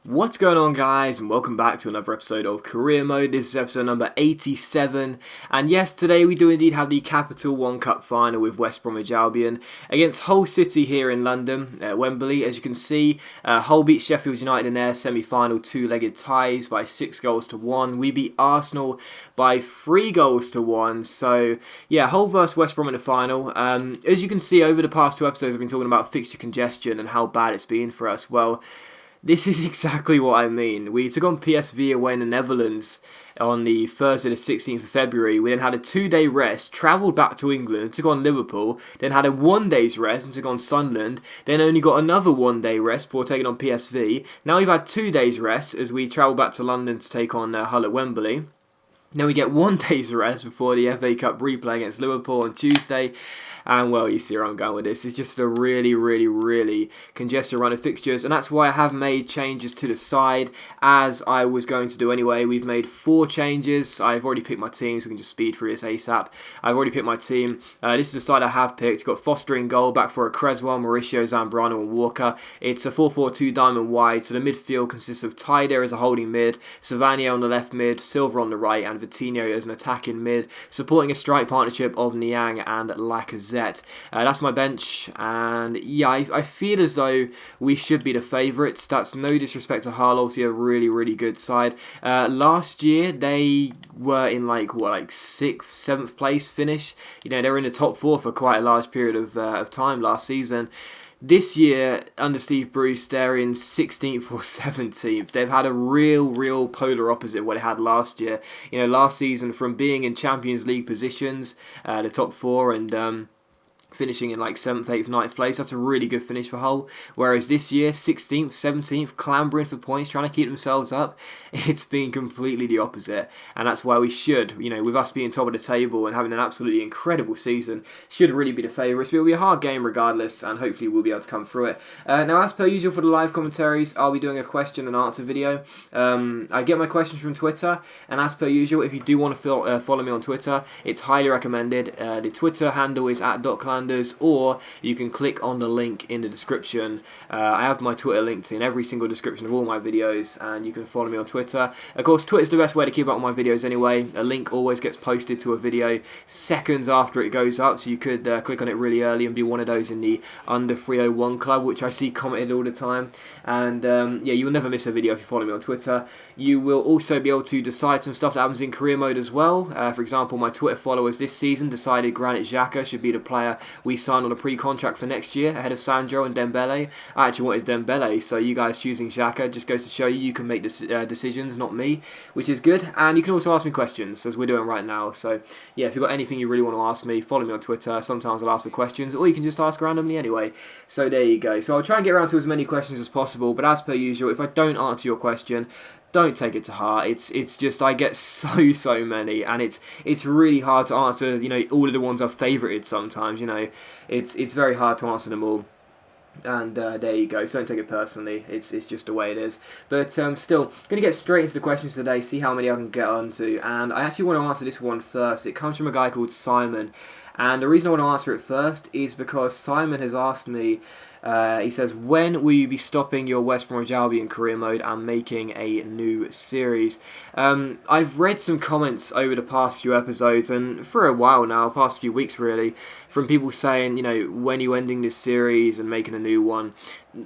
What's going on, guys, and welcome back to another episode of Career Mode. This is episode number 87, and yes, today we do indeed have the Capital One Cup final with West Bromwich Albion against Hull City here in London at Wembley. As you can see, Hull beat Sheffield United in their semi-final two-legged ties by 6-1. We beat Arsenal by 3-1. So yeah, Hull versus West Brom in the final. As you can see, over the past two episodes I've been talking about fixture congestion and how bad it's been for us. Well, this is exactly what I mean. We took on PSV away in the Netherlands on the Thursday the 16th of February. We then had a 2-day rest, travelled back to England, took on Liverpool, then had a 1-day's rest and took on Sunderland, then only got another 1-day rest before taking on PSV. Now we've had 2 days rest as we travel back to London to take on Hull at Wembley. Then we get 1 day's rest before the FA Cup replay against Liverpool on Tuesday. And well, you see where I'm going with this. It's just a really congested run of fixtures, and that's why I have made changes to the side, as I was going to do anyway. We've made 4 changes. I've already picked my team, so we can just speed through this ASAP. I've already picked my team. This is the side I have picked. Got Foster in goal, back for a Creswell, Mauricio, Zambrano and Walker. It's a 4-4-2 diamond wide, so the midfield consists of Tyder as a holding mid, Savania on the left mid, Silva on the right, and Vitinho as an attacking mid, supporting a strike partnership of Niang and Lacazette. That's my bench, and yeah, I feel as though we should be the favourites. That's no disrespect to Hull, obviously a really good side. Last year they were in like 6th, 7th place finish. You know, they were in the top 4 for quite a large period of time last season. This year, under Steve Bruce, they're in 16th or 17th. They've had a real polar opposite of what they had last year. You know, last season, from being in Champions League positions, the top 4, and finishing in like 7th, 8th, 9th place. That's a really good finish for Hull. Whereas this year, 16th, 17th, clambering for points, trying to keep themselves up. It's been completely the opposite. And that's why we should, you know, with us being top of the table and having an absolutely incredible season, should really be the favourites. But it'll be a hard game regardless, and hopefully we'll be able to come through it. Now, as per usual for the live commentaries, I'll be doing a question and answer video. I get my questions from Twitter, and as per usual, if you do want to follow me on Twitter, it's highly recommended. The Twitter handle is @DocLanders, or you can click on the link in the description. I have my Twitter linked in every single description of all my videos, and you can follow me on Twitter. Of course, Twitter's the best way to keep up on my videos anyway. A link always gets posted to a video seconds after it goes up, so you could click on it really early and be one of those in the under 301 club, which I see commented all the time. And yeah, you'll never miss a video if you follow me on Twitter. You will also be able to decide some stuff that happens in career mode as well. For example, my Twitter followers this season decided Granit Xhaka should be the player we signed on a pre-contract for next year ahead of Sandro and Dembele. I actually wanted Dembele, so you guys choosing Xhaka just goes to show you can make decisions, not me, which is good. And you can also ask me questions, as we're doing right now. So yeah, if you've got anything you really want to ask me, follow me on Twitter. Sometimes I'll ask for questions, or you can just ask randomly anyway. So there you go. So I'll try and get around to as many questions as possible, but as per usual, if I don't answer your question, don't take it to heart. It's just I get so many, and it's really hard to answer, you know, all of the ones I've favorited sometimes, you know. It's very hard to answer them all. And there you go, so don't take it personally, it's just the way it is. But still, going to get straight into the questions today, see how many I can get onto. And I actually want to answer this one first. It comes from a guy called Simon. And the reason I want to answer it first is because Simon has asked me, he says, when will you be stopping your West Bromwich Albion career mode and making a new series? I've read some comments over the past few episodes, and for a while now, past few weeks really, from people saying, you know, when are you ending this series and making a new one?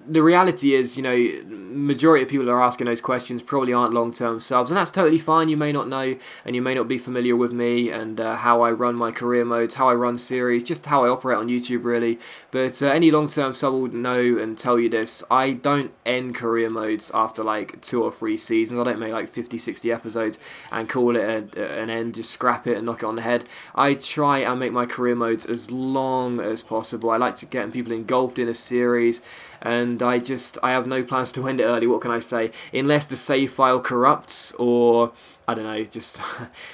The reality is, you know, majority of people that are asking those questions probably aren't long-term subs, and that's totally fine. You may not know, and you may not be familiar with me and how I run my career modes, how I run series, just how I operate on YouTube really. But any long-term sub will know and tell you this: I don't end career modes after like 2 or 3 seasons. I don't make like 50, 60 episodes and call it an end, just scrap it and knock it on the head. I try and make my career modes as long as possible. I like to get people engulfed in a series, and I have no plans to end it early. What can I say? Unless the save file corrupts, or I don't know, just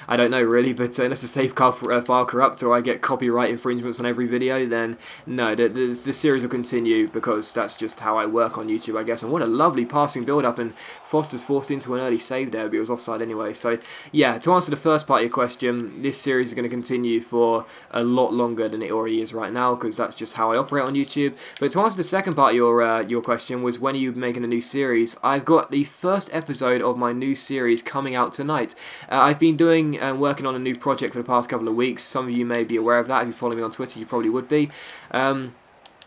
I don't know really, but unless the save file corrupts or I get copyright infringements on every video, then no, the series will continue, because that's just how I work on YouTube, I guess. And what a lovely passing build-up, and Foster's forced into an early save there, but it was offside anyway. So yeah, to answer the first part of your question, this series is going to continue for a lot longer than it already is right now, because that's just how I operate on YouTube. But to answer the second part of your your question was, when are you making a new series? I've got the first episode of my new series coming out tonight. I've been doing and working on a new project for the past couple of weeks. Some of you may be aware of that. If you follow me on Twitter, you probably would be.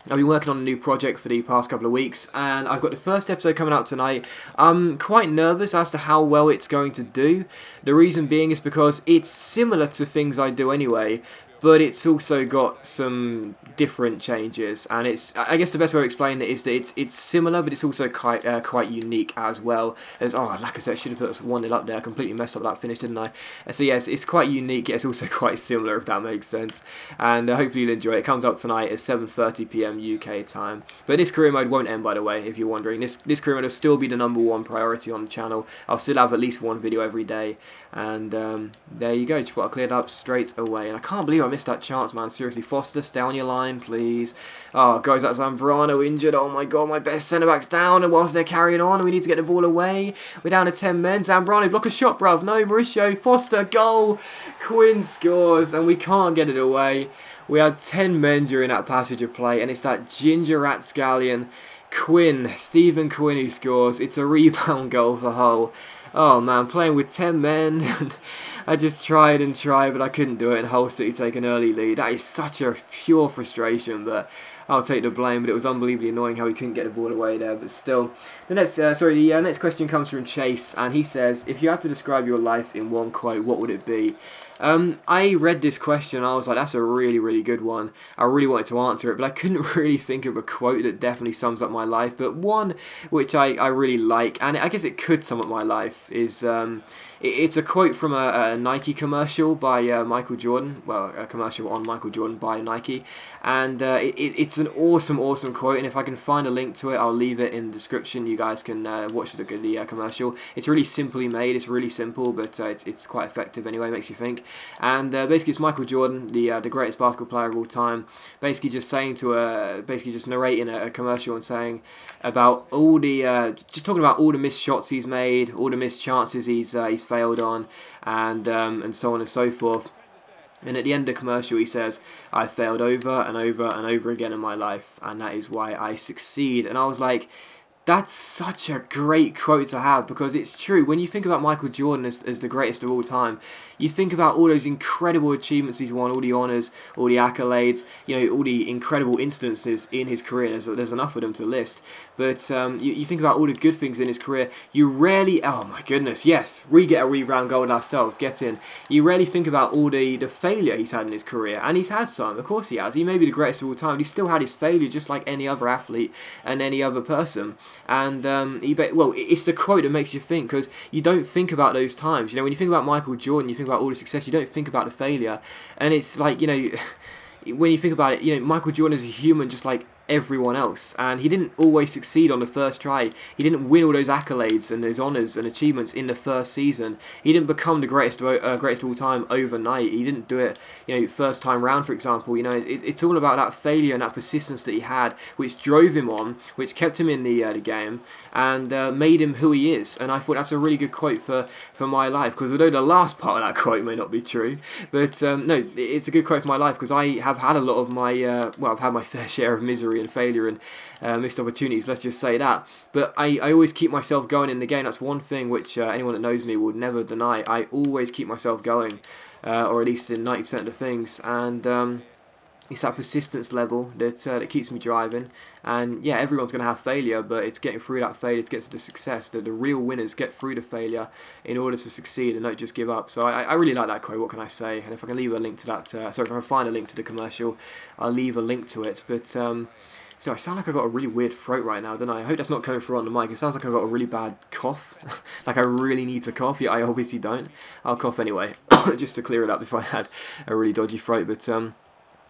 I've been working on a new project for the past couple of weeks, and I've got the first episode coming out tonight. I'm quite nervous as to how well it's going to do. The reason being is because it's similar to things I do anyway, but it's also got some different changes, and I guess the best way to explain it is that it's similar, but it's also quite unique as well. As like I said, I should have put us 1-0 up there. I completely messed up that finish, didn't I? So yes, it's quite unique. Yet it's also quite similar, if that makes sense. And hopefully you'll enjoy it. It comes out tonight at 7:30 p.m. UK time. But this career mode won't end, by the way, if you're wondering. This career mode will still be the #1 priority on the channel. I'll still have at least one video every day, and there you go. Just thought I cleared up straight away, and I can't believe I missed that chance, man. Seriously, Foster, stay on your line, please. Oh, guys, that's Zambrano injured. Oh my god, my best centre-back's down, and whilst they're carrying on, we need to get the ball away. We're down to 10 men. Zambrano, block a shot, bruv. No, Mauricio, Foster, goal. Quinn scores, and we can't get it away. We had 10 men during that passage of play, and it's that ginger rapscallion Quinn, Stephen Quinn, who scores. It's a rebound goal for Hull. Oh man, playing with 10 men. I just tried and tried, but I couldn't do it, and Hull City take an early lead. That is such a pure frustration, but I'll take the blame. But it was unbelievably annoying how he couldn't get the ball away there. But still, the next question comes from Chase, and he says, if you had to describe your life in one quote, what would it be? I read this question and I was like, that's a really, really good one. I really wanted to answer it, but I couldn't really think of a quote that definitely sums up my life. But one which I really like, and I guess it could sum up my life, is it's a quote from a Nike commercial by Michael Jordan. Well, a commercial on Michael Jordan by Nike. And it's an awesome, awesome quote. And if I can find a link to it, I'll leave it in the description. You guys can watch the commercial. It's really simply made. It's really simple, but it's quite effective anyway. Makes you think. And basically, it's Michael Jordan, the greatest basketball player of all time, basically just narrating a commercial and saying about all the just talking about all the missed shots he's made, all the missed chances he's failed on, and so on and so forth. And at the end of the commercial, he says, "I failed over and over and over again in my life, and that is why I succeed." And I was like, that's such a great quote to have, because it's true. When you think about Michael Jordan as the greatest of all time, you think about all those incredible achievements he's won, all the honours, all the accolades, all the incredible instances in his career. There's enough of them to list. But you think about all the good things in his career, you rarely, oh my goodness, yes, we get a rebound goal ourselves, get in. You rarely think about all the failure he's had in his career, and he's had some, of course he has. He may be the greatest of all time, but he's still had his failure just like any other athlete and any other person. And it's the quote that makes you think, because you don't think about those times. When you think about Michael Jordan, you think about all the success, you don't think about the failure. And it's like, when you think about it, Michael Jordan is a human just like everyone else, and he didn't always succeed on the first try. He didn't win all those accolades and those honours and achievements in the first season. He didn't become the greatest of all time overnight. He didn't do it, first time round, for example. It's all about that failure and that persistence that he had, which drove him on, which kept him in the game, and made him who he is. And I thought that's a really good quote for my life, because although the last part of that quote may not be true, but no, it's a good quote for my life, because I have had a lot of my I've had my fair share of misery and failure and missed opportunities, let's just say that. But I always keep myself going in the game. That's one thing which anyone that knows me would never deny. I always keep myself going, or at least in 90% of the things, and it's that persistence level that keeps me driving. And yeah, everyone's going to have failure, but it's getting through that failure to get to the success. The real winners get through the failure in order to succeed and don't just give up. So I really like that quote, what can I say? And if I can leave a link to that, if I can find a link to the commercial, I'll leave a link to it. But so I sound like I've got a really weird throat right now, don't I? I hope that's not coming through on the mic. It sounds like I've got a really bad cough. Like I really need to cough. Yeah, I obviously don't. I'll cough anyway, just to clear it up if I had a really dodgy throat. But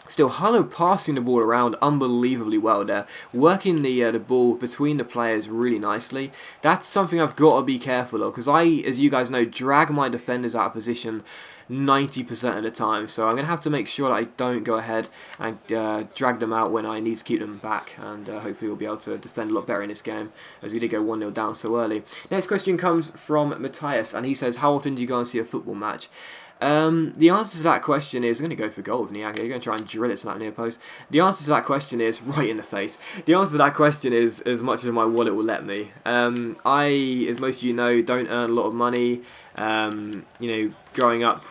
still, Harlow passing the ball around unbelievably well there, working the ball between the players really nicely. That's something I've got to be careful of, because I, as you guys know, drag my defenders out of position 90% of the time. So I'm going to have to make sure that I don't go ahead and drag them out when I need to keep them back, and hopefully we'll be able to defend a lot better in this game, as we did go 1-0 down so early. Next question comes from Matthias, and he says, how often do you go and see a football match? The answer to that question is, I'm going to go for goal with Niaga. You're going to try and drill it to that near post. The answer to that question is, right in the face. The answer to that question is, as much as my wallet will let me. I, as most of you know, don't earn a lot of money. Growing up,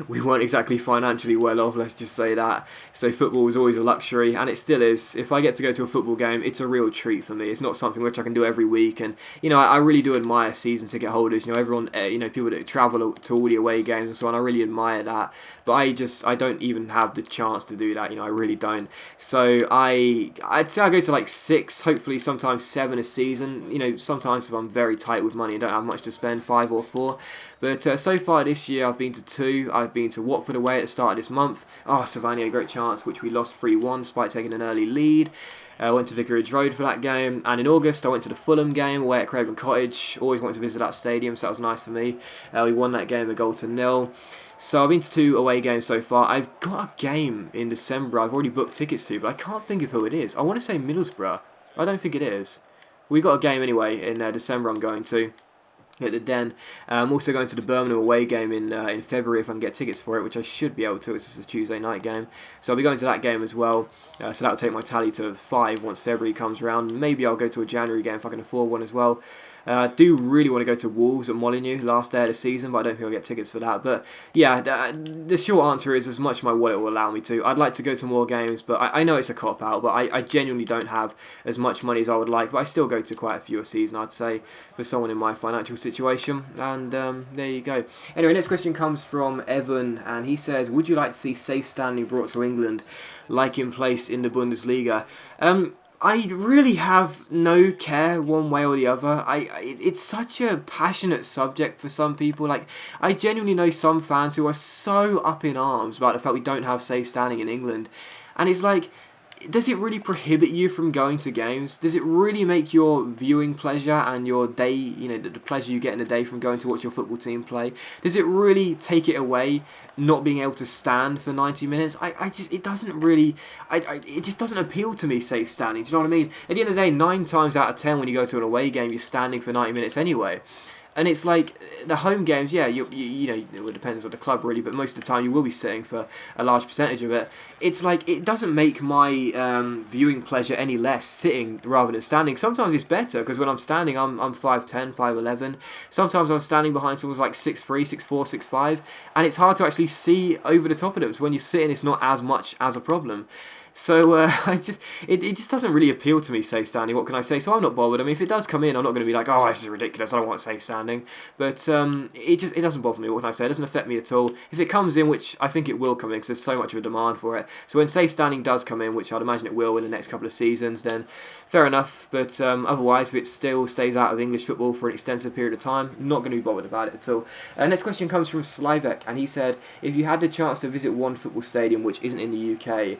we weren't exactly financially well off, let's just say that. So football was always a luxury, and it still is. If I get to go to a football game, it's a real treat for me. It's not something which I can do every week, and I really do admire season ticket holders. Everyone, people that travel to all the away games and so on. I really admire that, but I don't even have the chance to do that. I really don't. So I'd say I go to like 6, hopefully sometimes 7 a season. Sometimes if I'm very tight with money and don't have much to spend, 5 or 4. But so far this year, I've been to 2. I've been to Watford away at the start of this month. Savannah, great chance, which we lost 3-1 despite taking an early lead. I went to Vicarage Road for that game, and in August I went to the Fulham game away at Craven Cottage. Always wanted to visit that stadium, so that was nice for me. We won that game 1-0. So I've been to 2 away games so far. I've got a game in December I've already booked tickets to, but I can't think of who it is. I want to say Middlesbrough. I don't think it is. We got a game anyway in December I'm going to, at the Den. I'm also going to the Birmingham away game in February if I can get tickets for it, which I should be able to. It's just a Tuesday night game, so I'll be going to that game as well. So that'll take my tally to 5 once February comes around. Maybe I'll go to a January game if I can afford one as well. I do really want to go to Wolves at Molineux last day of the season, but I don't think I'll get tickets for that. But yeah, the short answer is, as much as my wallet will allow me to, I'd like to go to more games, but I know it's a cop-out, but I genuinely don't have as much money as I would like, but I still go to quite a few a season, I'd say, for someone in my financial situation. And there you go. Anyway, next question comes from Evan, and he says, would you like to see safe standing brought to England, like in place in the Bundesliga? I really have no care one way or the other. It's such a passionate subject for some people. Like, I genuinely know some fans who are so up in arms about the fact we don't have safe standing in England. And it's like, does it really prohibit you from going to games? Does it really make your viewing pleasure and your day, the pleasure you get in the day from going to watch your football team play, does it really take it away, not being able to stand for 90 minutes? It just doesn't appeal to me, safe standing. Do you know what I mean? At the end of the day, 9 times out of 10 when you go to an away game, you're standing for 90 minutes anyway. And it's like, the home games, yeah, it depends on the club really, but most of the time you will be sitting for a large percentage of it. It's like, it doesn't make my viewing pleasure any less sitting rather than standing. Sometimes it's better, because when I'm standing, I'm 5'10", 5'11". Sometimes I'm standing behind someone's like 6'3", 6'4", 6'5", and it's hard to actually see over the top of them. So when you're sitting, it's not as much as a problem. So it just doesn't really appeal to me, safe standing. What can I say? So I'm not bothered. I mean, if it does come in, I'm not going to be like, oh, this is ridiculous, I don't want safe standing. But it doesn't bother me. What can I say? It doesn't affect me at all. If it comes in, which I think it will come in, because there's so much of a demand for it. So when safe standing does come in, which I'd imagine it will in the next couple of seasons, then fair enough. But otherwise, if it still stays out of English football for an extensive period of time, I'm not going to be bothered about it at all. Next question comes from Slivek, and he said, if you had the chance to visit one football stadium which isn't in the UK,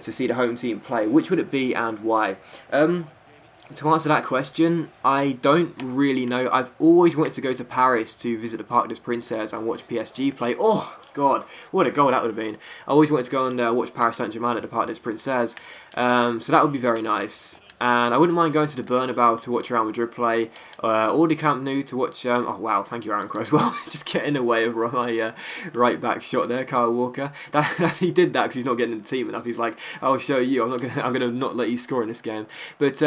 to see the home team play, which would it be and why? To answer that question, I don't really know. I've always wanted to go to Paris to visit the Parc des Princes and watch PSG play. Oh, God, what a goal that would have been. I always wanted to go and watch Paris Saint-Germain at the Parc des Princes. So that would be very nice. And I wouldn't mind going to the Bernabeu to watch Real Madrid play, or the Camp Nou to watch... oh, wow, thank you, Aaron Cross. Well, just get in the way of my right-back shot there, Kyle Walker. He did that because he's not getting in the team enough. He's like, I'll show you, I'm going to not let you score in this game. But,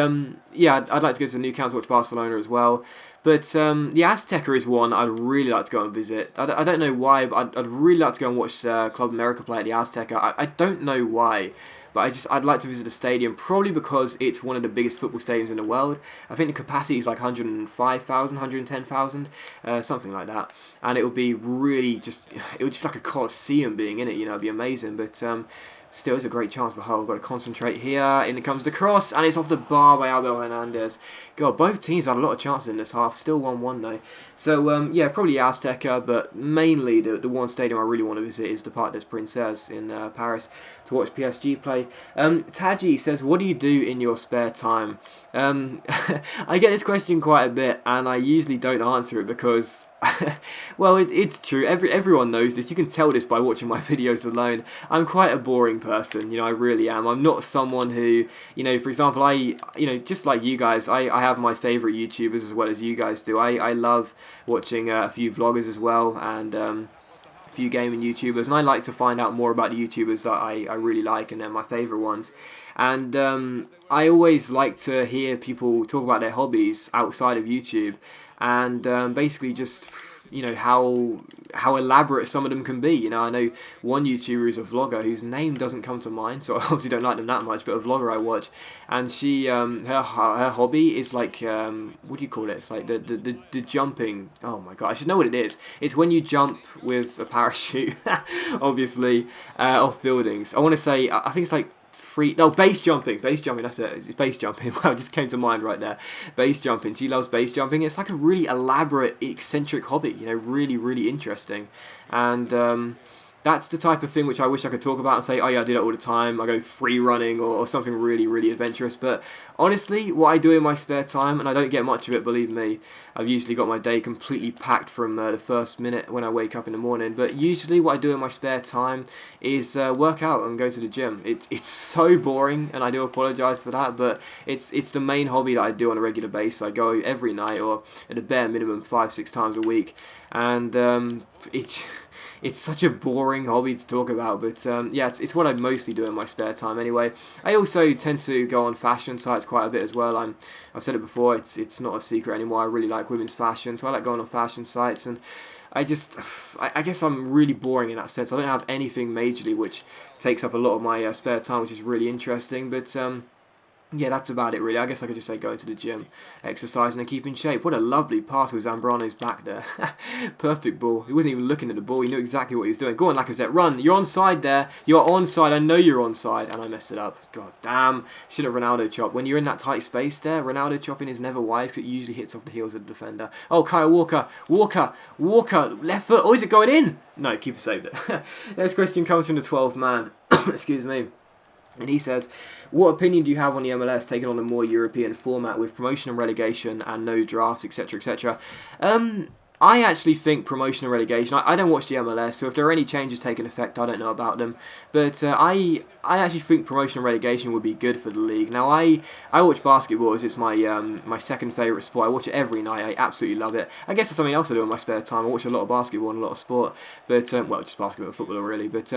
yeah, I'd like to go to the Nou Camp to watch Barcelona as well. But the Azteca is one I'd really like to go and visit. I don't know why, but I'd really like to go and watch Club America play at the Azteca. I don't know why. But I'd like to visit the stadium, probably because it's one of the biggest football stadiums in the world. I think the capacity is like 105,000, 110,000, something like that. And it would be really it would just be like a coliseum being in it, it'd be amazing. But still, it's a great chance for Hull. Got to concentrate here. In comes the cross, and it's off the bar by Abel Hernandez. God, both teams had a lot of chances in this half. Still 1-1 though. So, yeah, probably Azteca, but mainly the one stadium I really want to visit is the Parc des Princes in Paris to watch PSG play. Taji says, what do you do in your spare time? I get this question quite a bit, and I usually don't answer it because Well, it's true. Everyone knows this. You can tell this by watching my videos alone. I'm quite a boring person, I really am. I'm not someone who, for example, just like you guys, I have my favourite YouTubers as well as you guys do. I love watching a few vloggers as well, and a few gaming YouTubers, and I like to find out more about the YouTubers that I really like, and they're my favourite ones. And I always like to hear people talk about their hobbies outside of YouTube, and basically just how elaborate some of them can be. I know one YouTuber is a vlogger whose name doesn't come to mind, so I obviously don't like them that much, but a vlogger I watch, and she her hobby is like what do you call it? It's like the jumping. Oh my god, I should know what it is. It's when you jump with a parachute, obviously, off buildings. I want to say I think it's like base jumping, that's it, it's base jumping. Wow, it just came to mind right there. Base jumping, she loves base jumping. It's like a really elaborate, eccentric hobby, really, really interesting. And that's the type of thing which I wish I could talk about and say, oh yeah, I do that all the time, I go free running or something really, really adventurous. But honestly, what I do in my spare time, and I don't get much of it, believe me, I've usually got my day completely packed from the first minute when I wake up in the morning, but usually what I do in my spare time is work out and go to the gym. It's so boring, and I do apologise for that, but it's the main hobby that I do on a regular basis. I go every night, or at a bare minimum 5-6 times a week, and it's such a boring hobby to talk about, but yeah, it's what I mostly do in my spare time anyway. I also tend to go on fashion sites quite a bit as well. I've said it before, it's not a secret anymore. I really like women's fashion, so I like going on fashion sites, and I guess I'm really boring in that sense. I don't have anything majorly which takes up a lot of my spare time, which is really interesting, but yeah, that's about it really. I guess I could just say going to the gym, exercising and keeping shape. What a lovely pass with Zambrano's back there. Perfect ball. He wasn't even looking at the ball. He knew exactly what he was doing. Go on, Lacazette, run. You're onside there. You're onside. I know you're onside. And I messed it up. God damn. Should have Ronaldo chopped. When you're in that tight space there, Ronaldo chopping is never wise because it usually hits off the heels of the defender. Oh, Kyle Walker. Walker. Left foot. Oh, is it going in? No, keeper saved it. Next question comes from the 12th man. Excuse me. And he says, what opinion do you have on the MLS taking on a more European format with promotion and relegation and no drafts, etc., etc.? I actually think promotion and relegation, I don't watch the MLS, so if there are any changes taking effect, I don't know about them. But I actually think promotion and relegation would be good for the league. Now, I watch basketball as it's my my second favourite sport. I watch it every night. I absolutely love it. I guess it's something else I do in my spare time. I watch a lot of basketball and a lot of sport. But, well, just basketball and football really. But,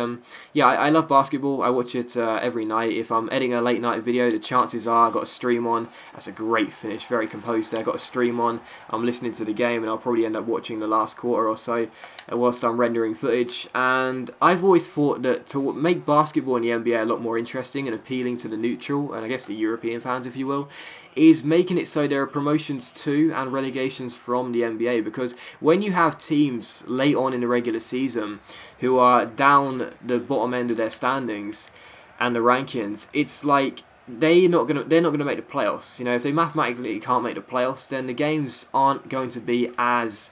yeah, I love basketball. I watch it every night. If I'm editing a late night video, the chances are I've got a stream on. That's a great finish. Very composed there. Got a stream on. I'm listening to the game, and I'll probably end up watching the last quarter or so whilst I'm rendering footage. And I've always thought that to make basketball in the NBA a lot more interesting and appealing to the neutral, and I guess the European fans if you will, is making it so there are promotions to and relegations from the NBA, because when you have teams late on in the regular season who are down the bottom end of their standings and the rankings, it's like they're not gonna make the playoffs. If they mathematically can't make the playoffs, then the games aren't going to be as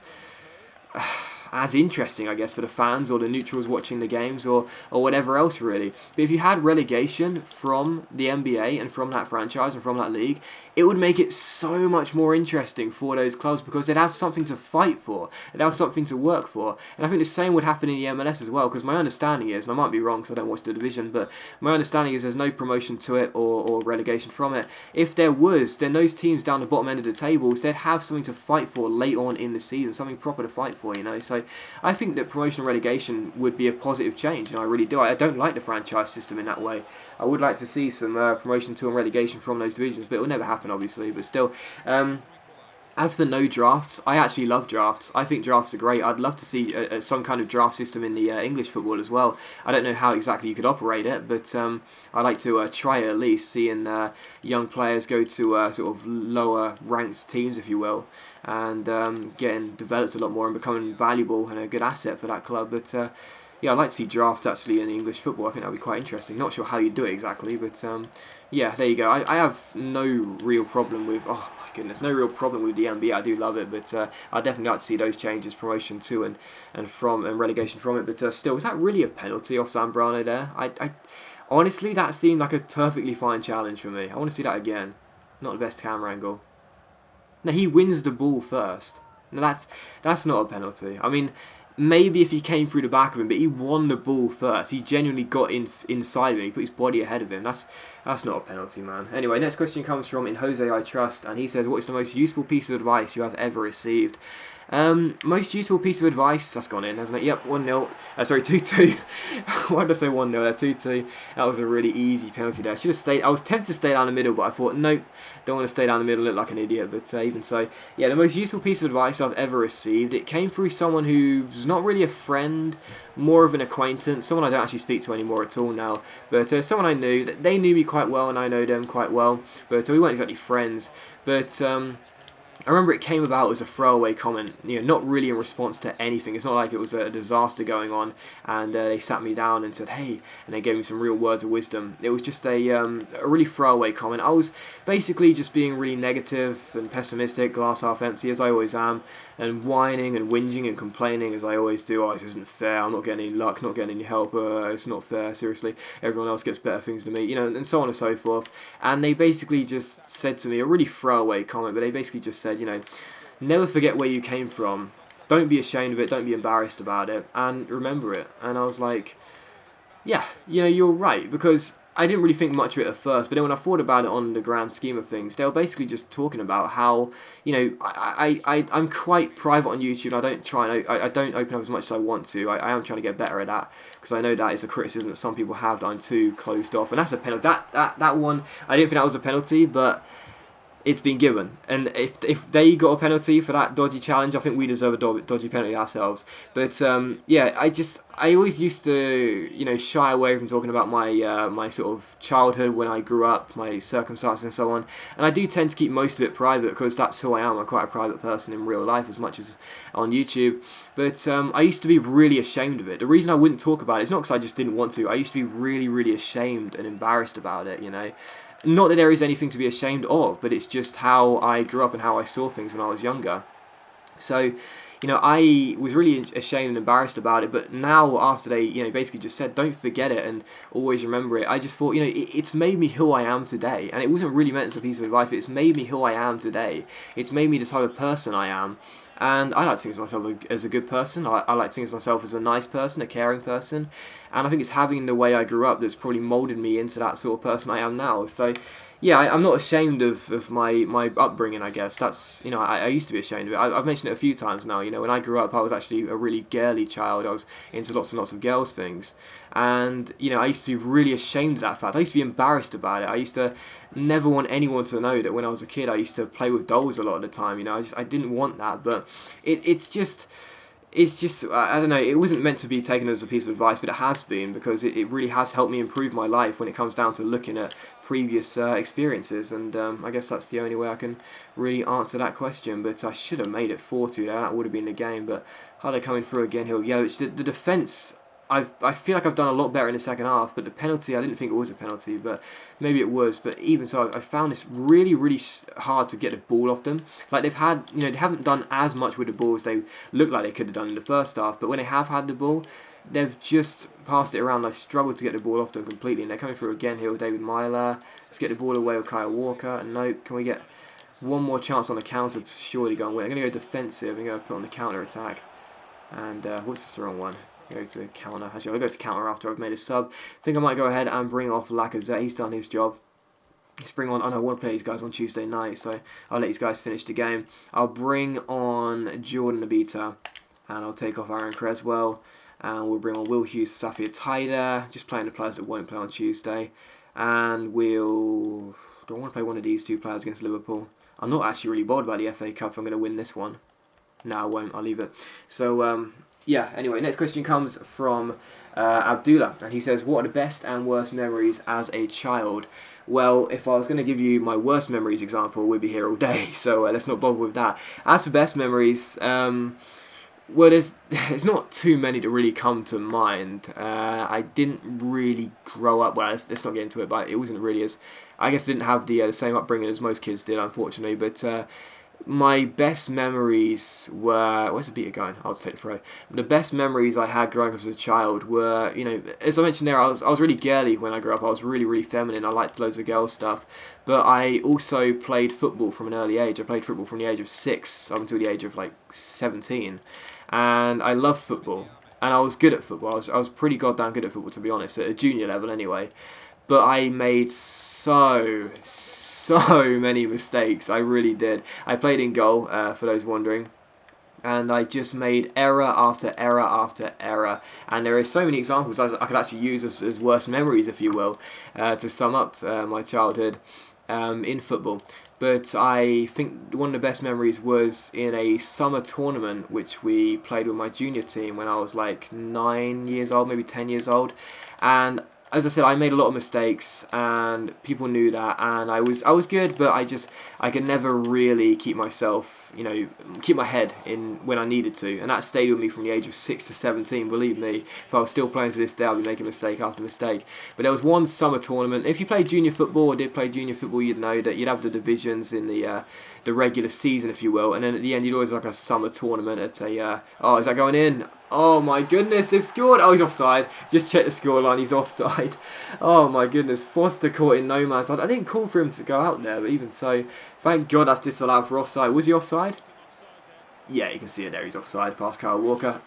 interesting, I guess, for the fans or the neutrals watching the games or whatever else really. But if you had relegation from the NBA and from that franchise and from that league, it would make it so much more interesting for those clubs, because they'd have something to fight for, they'd have something to work for. And I think the same would happen in the MLS as well, because my understanding is, and I might be wrong because I don't watch the division, but my understanding is there's no promotion to it or relegation from it. If there was, then those teams down the bottom end of the tables, they'd have something to fight for late on in the season, something proper to fight for, So I think that promotion and relegation would be a positive change, and I really do. I don't like the franchise system in that way. I would like to see some promotion to and relegation from those divisions, but it will never happen, obviously. But still, as for no drafts, I actually love drafts. I think drafts are great. I'd love to see some kind of draft system in the English football as well. I don't know how exactly you could operate it, but I like to try it at least, seeing young players go to sort of lower ranked teams, if you will, and getting developed a lot more and becoming valuable and a good asset for that club. But yeah, I'd like to see drafts actually in English football. I think that would be quite interesting. Not sure how you do it exactly, but yeah, there you go. I have no real problem with, oh my goodness, no real problem with the NBA. I do love it, but I'd definitely like to see those changes, promotion to and from and relegation from it. But still, was that really a penalty off Zambrano there? I honestly, that seemed like a perfectly fine challenge for me. I want to see that again. Not the best camera angle. No, he wins the ball first. No, that's not a penalty. I mean, maybe if he came through the back of him, but he won the ball first. He genuinely got inside of him. He put his body ahead of him. That's not a penalty, man. Anyway, next question comes from In Jose I Trust, and he says, "What is the most useful piece of advice you have ever received?" Most useful piece of advice, that's gone in, hasn't it? Yep, 1-0. Sorry, 2-2. Why did I say 1-0 there? 2-2. That was a really easy penalty there. I should have stayed. I was tempted to stay down the middle, but I thought, nope, don't want to stay down the middle, look like an idiot. But even so, yeah, the most useful piece of advice I've ever received, it came through someone who's not really a friend, more of an acquaintance, someone I don't actually speak to anymore at all now. But someone I knew, they knew me quite well, and I know them quite well. But we weren't exactly friends. But I remember it came about as a throwaway comment, not really in response to anything. It's not like it was a disaster going on, and they sat me down and said, "Hey," and they gave me some real words of wisdom. It was just a really throwaway comment. I was basically just being really negative and pessimistic, glass half empty, as I always am, and whining and whinging and complaining as I always do. "Oh, this isn't fair. I'm not getting any luck, not getting any help. It's not fair. Seriously, everyone else gets better things than me," and so on and so forth. And they basically just said to me a really throwaway comment, but they basically just said, never forget where you came from. Don't be ashamed of it. Don't be embarrassed about it. And remember it. And I was like, yeah, you're right. Because I didn't really think much of it at first. But then when I thought about it on the grand scheme of things, they were basically just talking about how, I'm quite private on YouTube. And I don't open up as much as I want to. I am trying to get better at that. Because I know that is a criticism that some people have, that I'm too closed off. And that's a penalty. That one, I didn't think that was a penalty, but it's been given, and if they got a penalty for that dodgy challenge, I think we deserve a dodgy penalty ourselves. But I always used to shy away from talking about my sort of childhood when I grew up, my circumstances and so on. And I do tend to keep most of it private because that's who I am. I'm quite a private person in real life as much as on YouTube. But I used to be really ashamed of it. The reason I wouldn't talk about it is not because I just didn't want to. I used to be really, really ashamed and embarrassed about it. Not that there is anything to be ashamed of, but it's just how I grew up and how I saw things when I was younger. So, I was really ashamed and embarrassed about it, but now after they, basically just said, don't forget it and always remember it, I just thought, it's made me who I am today. And it wasn't really meant as a piece of advice, but it's made me who I am today. It's made me the type of person I am. And I like to think of myself as a good person. I like to think of myself as a nice person, a caring person. And I think it's having the way I grew up that's probably moulded me into that sort of person I am now. So, yeah, I'm not ashamed of my upbringing, I guess. That's, I used to be ashamed of it. I've mentioned it a few times now. When I grew up, I was actually a really girly child. I was into lots and lots of girls' things. And, I used to be really ashamed of that fact. I used to be embarrassed about it. I used to never want anyone to know that when I was a kid, I used to play with dolls a lot of the time. I didn't want that. But it's just, I don't know, it wasn't meant to be taken as a piece of advice, but it has been, because it really has helped me improve my life when it comes down to looking at previous experiences. And I guess that's the only way I can really answer that question. But I should have made it 4-2 there. That would have been the game. But Harder coming through again. The defence, I feel like I've done a lot better in the second half, but the penalty, I didn't think it was a penalty, but maybe it was. But even so, I found this really, really hard to get the ball off them. Like they haven't done as much with the ball as they looked like they could have done in the first half, but when they have had the ball, they've just passed it around. I've struggled to get the ball off them completely, and they're coming through again here with David Myler. Let's get the ball away with Kyle Walker. And nope, can we get one more chance on the counter to surely go and win? I'm going to go defensive and go put on the counter attack. And what's this, the wrong one? Go to counter. Actually, I'll go to counter after I've made a sub. I think I might go ahead and bring off Lacazette. He's done his job. Let's bring on... I want to play these guys on Tuesday night, so I'll let these guys finish the game. I'll bring on Jordan Abita, and I'll take off Aaron Creswell, and we'll bring on Will Hughes for Safia Taider, just playing the players that won't play on Tuesday. And we'll... Do I want to play one of these two players against Liverpool? I'm not actually really bothered about the FA Cup if I'm going to win this one. No, I won't. I'll leave it. So, yeah, anyway, next question comes from Abdullah, and he says, what are the best and worst memories as a child? Well, if I was going to give you my worst memories example, we'd be here all day, so let's not bother with that. As for best memories, well, there's not too many to really come to mind. I didn't really grow up, well, let's not get into it, but it wasn't really as, I guess I didn't have the same upbringing as most kids did, unfortunately, but My best memories were, where's the beater going? I'll take the throw. The best memories I had growing up as a child were, as I mentioned there, I was really girly when I grew up. I was really, really feminine. I liked loads of girl stuff. But I also played football from an early age. I played football from the age of 6 up until the age of like 17. And I loved football. And I was good at football. I was pretty goddamn good at football, to be honest, at a junior level anyway. But I made so many mistakes. I really did. I played in goal, for those wondering. And I just made error after error after error. And there are so many examples I could actually use as worst memories, if you will, to sum up my childhood in football. But I think one of the best memories was in a summer tournament which we played with my junior team when I was like 9 years old, maybe 10 years old. And as I said, I made a lot of mistakes, and people knew that. And I was good, but I could never really keep myself, keep my head in when I needed to. And that stayed with me from the age of 6 to 17. Believe me, if I was still playing to this day, I'd be making mistake after mistake. But there was one summer tournament. If you played junior football or did play junior football, you'd know that you'd have the divisions in the regular season, if you will, and then at the end you'd always like a summer tournament at a. Oh, is that going in? Oh my goodness, they've scored! Oh, he's offside. Just check the scoreline, he's offside. Oh my goodness, Foster caught in no man's land. I didn't call for him to go out there, but even so, thank God that's disallowed for offside. Was he offside? Yeah, you can see it there, he's offside, past Kyle Walker.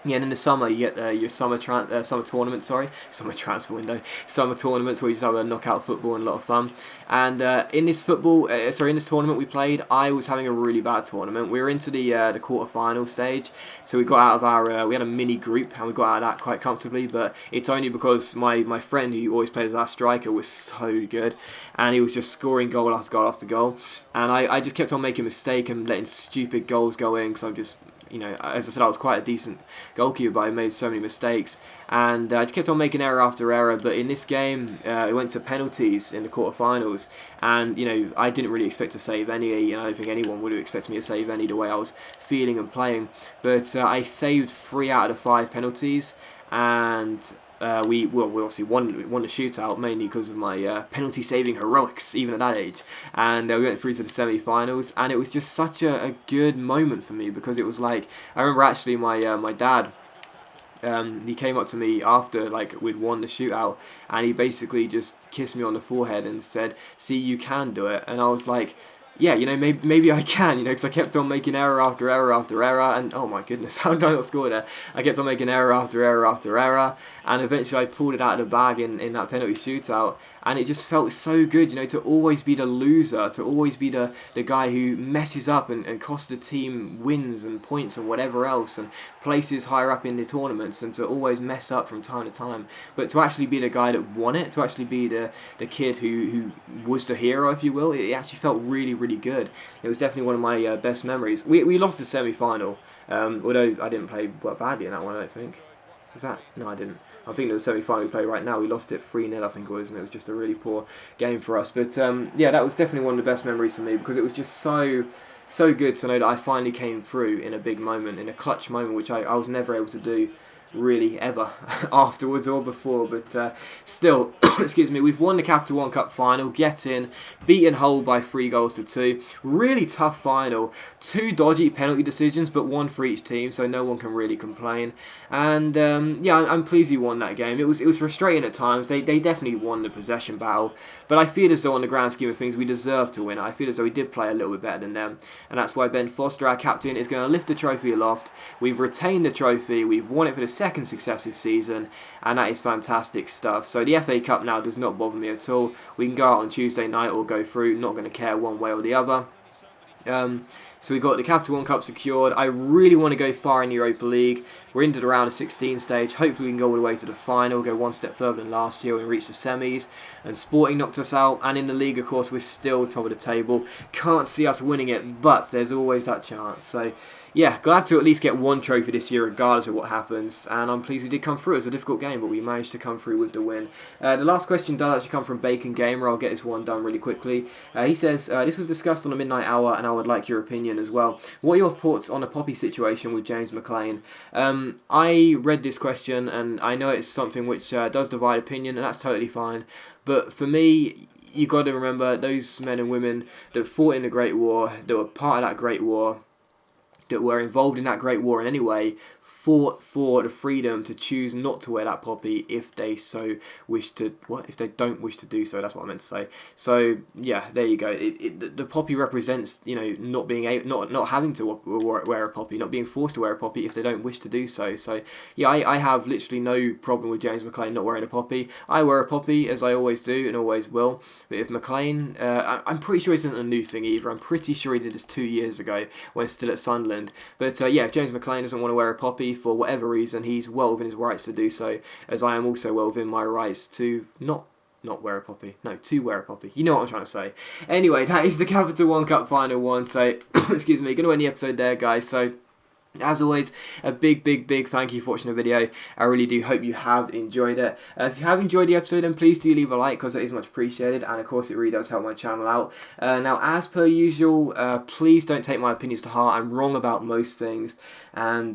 Yeah, and in the summer you get your summer tournament, summer transfer window, summer tournaments where you just have a knockout football and a lot of fun. And in this tournament we played, I was having a really bad tournament. We were into the quarter-final stage, so we got out of our we had a mini group and we got out of that quite comfortably. But it's only because my friend who always played as our striker was so good, and he was just scoring goal after goal after goal, and I just kept on making mistakes and letting stupid goals go in because I'm just. As I said, I was quite a decent goalkeeper, but I made so many mistakes, and I just kept on making error after error. But in this game, it went to penalties in the quarterfinals, and I didn't really expect to save any. I don't think anyone would have expected me to save any the way I was feeling and playing. But I saved 3 out of the 5 penalties, and we obviously won the shootout mainly because of my penalty saving heroics even at that age, and we went through to the semi-finals, and it was just such a good moment for me because it was like I remember actually my dad. He came up to me after we'd won the shootout, and he basically just kissed me on the forehead and said, "See, you can do it." And I was like, yeah, maybe I can, because I kept on making error after error after error, and oh my goodness, how did I not score there? I kept on making error after error after error, and eventually I pulled it out of the bag in that penalty shootout, and it just felt so good, to always be the loser, to always be the guy who messes up and costs the team wins and points and whatever else, and places higher up in the tournaments, and to always mess up from time to time, but to actually be the guy that won it, to actually be the kid who was the hero, if you will, it actually felt really, really good. It was definitely one of my best memories. We lost the semi-final, although I didn't play badly in that one, I don't think. Was that? No, I didn't. I think the semi-final we play right now, we lost it 3-0, I think it was, and it was just a really poor game for us. But yeah, that was definitely one of the best memories for me because it was just so good to know that I finally came through in a big moment, in a clutch moment, which I was never able to do really ever afterwards or before, but still excuse me, we've won the Capital One Cup final, getting beaten Hull by 3-2. Really tough final, 2 dodgy penalty decisions, but 1 for each team, so no one can really complain. And yeah, I'm pleased we won that game. It was frustrating at times. They definitely won the possession battle, but I feel as though on the grand scheme of things we deserved to win. I feel as though we did play a little bit better than them, and that's why Ben Foster, our captain, is going to lift the trophy aloft. We've retained the trophy, we've won it for the second successive season, and that is fantastic stuff. So the FA Cup now does not bother me at all. We can go out on Tuesday night or go through, not going to care one way or the other. So we got the Capital One Cup secured. I really want to go far in the Europa League. We're into the round of 16 stage. Hopefully we can go all the way to the final, go one step further than last year when we reached the semis. And Sporting knocked us out. And in the league, of course, we're still top of the table. Can't see us winning it, but there's always that chance. So yeah, glad to at least get one trophy this year regardless of what happens, and I'm pleased we did come through. It was a difficult game, but we managed to come through with the win. The last question does actually come from Bacon Gamer. I'll get this one done really quickly. He says, this was discussed on the Midnight Hour, and I would like your opinion as well. What are your thoughts on the Poppy situation with James McLean? I read this question, and I know it's something which does divide opinion, and that's totally fine, but for me, you got to remember those men and women that fought in the Great War, that were part of that Great War, that were involved in that Great War in any way, fought for the freedom to choose not to wear that poppy if they so wish to. If they don't wish to do so? That's what I meant to say. So yeah, there you go. The poppy represents, not being not having to wear a poppy, not being forced to wear a poppy if they don't wish to do so. So yeah, I have literally no problem with James McLean not wearing a poppy. I wear a poppy, as I always do and always will. But if McLean, I'm pretty sure it isn't a new thing either. I'm pretty sure he did this 2 years ago when still at Sunderland. But yeah, if James McLean doesn't want to wear a poppy for whatever reason, he's well within his rights to do so, as I am also well within my rights to not wear a poppy. No, to wear a poppy. You know what I'm trying to say. Anyway, that is the Capital One Cup Final 1. So, excuse me, going to end the episode there, guys. So, as always, a big thank you for watching the video. I really do hope you have enjoyed it. If you have enjoyed the episode, then please do leave a like, because it is much appreciated, and of course it really does help my channel out. Now, as per usual, please don't take my opinions to heart. I'm wrong about most things, and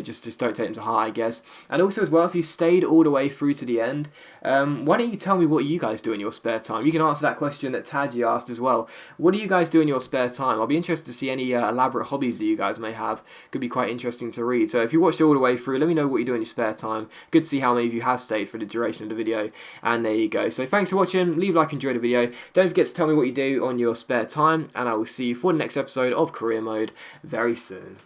just don't take them to heart, I guess. And also as well, if you stayed all the way through to the end, why don't you tell me what you guys do in your spare time? You can answer that question that Taji asked as well. What do you guys do in your spare time? I'll be interested to see any elaborate hobbies that you guys may have. Could be quite interesting to read. So if you watched it all the way through, let me know what you do in your spare time. Good to see how many of you have stayed for the duration of the video. And there you go. So thanks for watching. Leave a like, enjoy the video. Don't forget to tell me what you do on your spare time, and I will see you for the next episode of Career Mode very soon.